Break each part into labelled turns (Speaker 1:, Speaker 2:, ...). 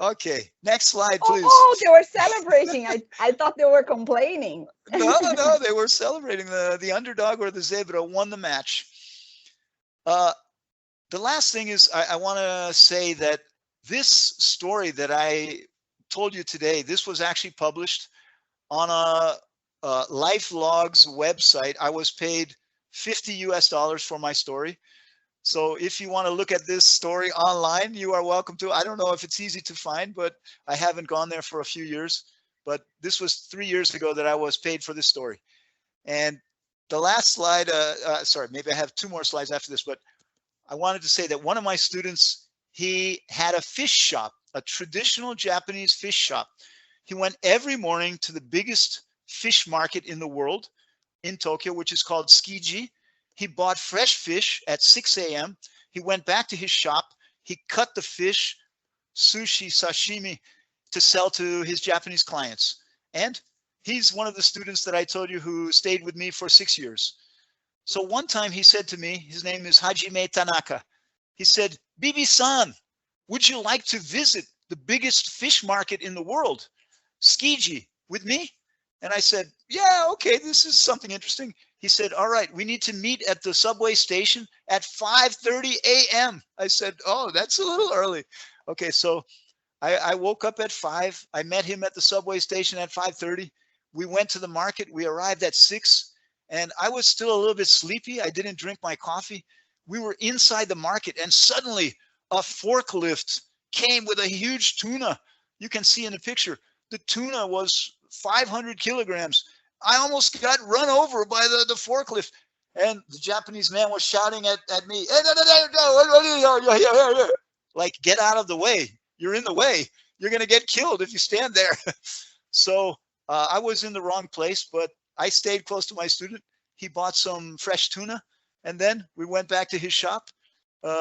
Speaker 1: Okay, next slide,
Speaker 2: Oh,
Speaker 1: please.
Speaker 2: oh, they were celebrating. I thought they were complaining.
Speaker 1: No, no, they were celebrating. The underdog or the zebra won the match. Uh, the last thing is I want to say that this story that I told you today, this was actually published on a LifeLogs website. I was paid $50 for my story. So if you want to look at this story online, you are welcome to. I don't know if it's easy to find, but I haven't gone there for a few years. But this was 3 years ago that I was paid for this story. And the last slide, sorry, maybe I have two more slides after this, but I wanted to say that one of my students, he had a fish shop, a traditional Japanese fish shop. He went every morning to the biggest fish market in the world in Tokyo, which is called Tsukiji. He bought fresh fish at 6 a.m. He went back to his shop. He cut the fish, sushi, sashimi, to sell to his Japanese clients. And he's one of the students that I told you who stayed with me for 6 years. So one time he said to me, his name is Hajime Tanaka. He said, Bibi-san, would you like to visit the biggest fish market in the world, Tsukiji, with me? And I said, yeah, okay, this is something interesting. He said, all right, we need to meet at the subway station at 5:30 a.m. I said, oh, that's a little early. Okay, so I woke up at 5. I met him at the subway station at 5:30. We went to the market. We arrived at 6, and I was still a little bit sleepy. I didn't drink my coffee. We were inside the market, and suddenly a forklift came with a huge tuna. You can see in the picture, the tuna was 500 kilograms. I almost got run over by the forklift. And the Japanese man was shouting at me, hey, no, like, get out of the way. You're in the way. You're going to get killed if you stand there. So I was in the wrong place, but I stayed close to my student. He bought some fresh tuna, and then we went back to his shop.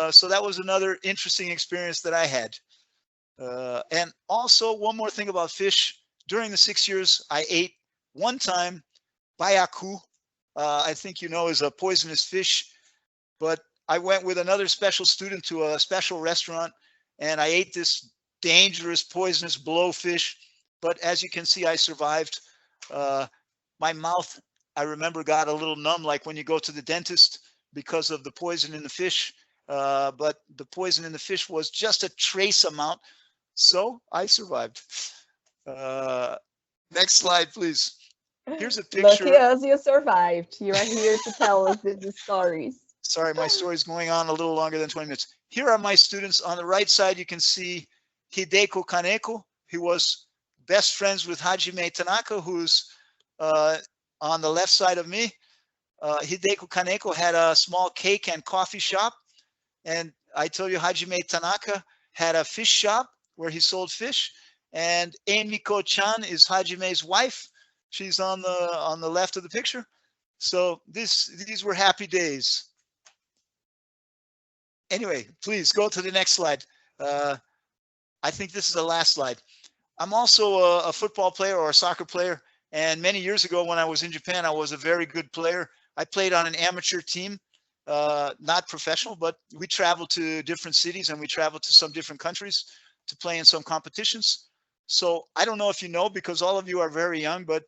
Speaker 1: So that was another interesting experience that I had. And also, one more thing about fish. During the 6 years, I ate one time bayaku. I think you know is a poisonous fish, but I went with another special student to a special restaurant, and I ate this dangerous poisonous blowfish. But as you can see, I survived. My mouth, I remember, got a little numb, like when you go to the dentist because of the poison in the fish. But the poison in the fish was just a trace amount, so I survived. Next slide, please. Here's a
Speaker 2: Lucky
Speaker 1: picture.
Speaker 2: us, you survived. You are here to tell us the stories.
Speaker 1: Sorry, my story's going on a little longer than 20 minutes. Here are my students. On the right side, you can see Hideko Kaneko. He was best friends with Hajime Tanaka, who's on the left side of me. Hideko Kaneko had a small cake and coffee shop. And I told you Hajime Tanaka had a fish shop where he sold fish. And Emiko-chan is Hajime's wife. She's on the left of the picture. So these were happy days. Anyway, please go to the next slide. I think this is the last slide. I'm also a football player or a soccer player. And many years ago when I was in Japan, I was a very good player. I played on an amateur team, not professional, but we traveled to different cities and we traveled to some different countries to play in some competitions. So I don't know if you know, because all of you are very young, but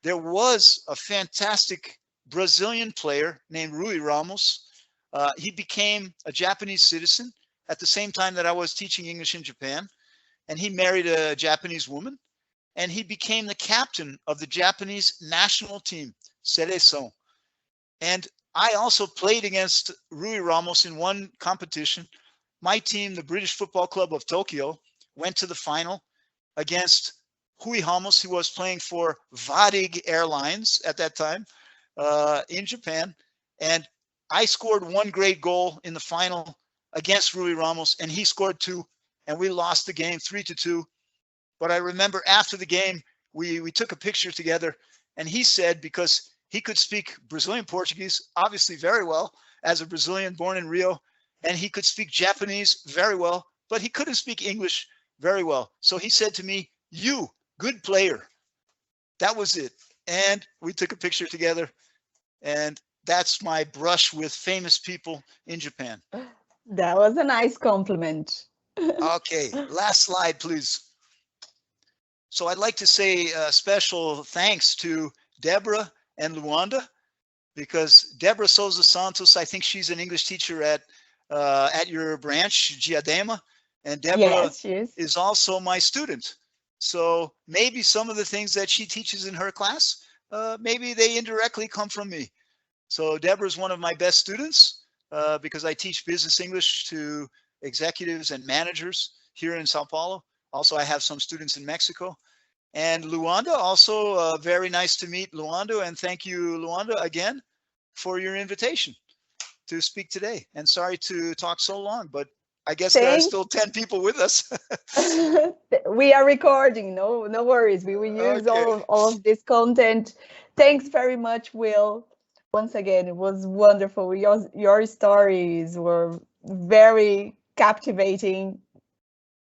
Speaker 1: there was a fantastic Brazilian player named Rui Ramos. He became a Japanese citizen at the same time that I was teaching English in Japan. And he married a Japanese woman. And he became the captain of the Japanese national team, Seleção. And I also played against Rui Ramos in one competition. My team, the British Football Club of Tokyo, went to the final against Rui Ramos, who was playing for Varig Airlines at that time in Japan. And I scored one great goal in the final against Rui Ramos, and he scored 2, and we lost the game 3-2. But I remember after the game, we took a picture together, and he said, because he could speak Brazilian Portuguese, obviously very well, as a Brazilian born in Rio, and he could speak Japanese very well, but he couldn't speak English very well. So he said to me, "You, good player." That was it. And we took a picture together, and that's my brush with famous people in Japan.
Speaker 2: That was a nice compliment.
Speaker 1: Okay, last slide, please. So I'd like to say special thanks to Deborah and Luanda, because Deborah Souza Santos, I think she's an English teacher at your branch, Diadema, and Deborah
Speaker 2: Yes, yes.
Speaker 1: is also my student. So maybe some of the things that she teaches in her class, maybe they indirectly come from me. So Deborah is one of my best students because I teach business English to executives and managers here in Sao Paulo. Also, I have some students in Mexico. And Luanda, also very nice to meet Luanda. And thank you, Luanda, again for your invitation to speak today. And sorry to talk so long, but I guess there are
Speaker 2: Thank
Speaker 1: still 10 people with us.
Speaker 2: we are recording. No, no worries. We will use
Speaker 1: Okay.
Speaker 2: all of this content. Thanks very much, Will. Once again, it was wonderful. Your stories were very captivating.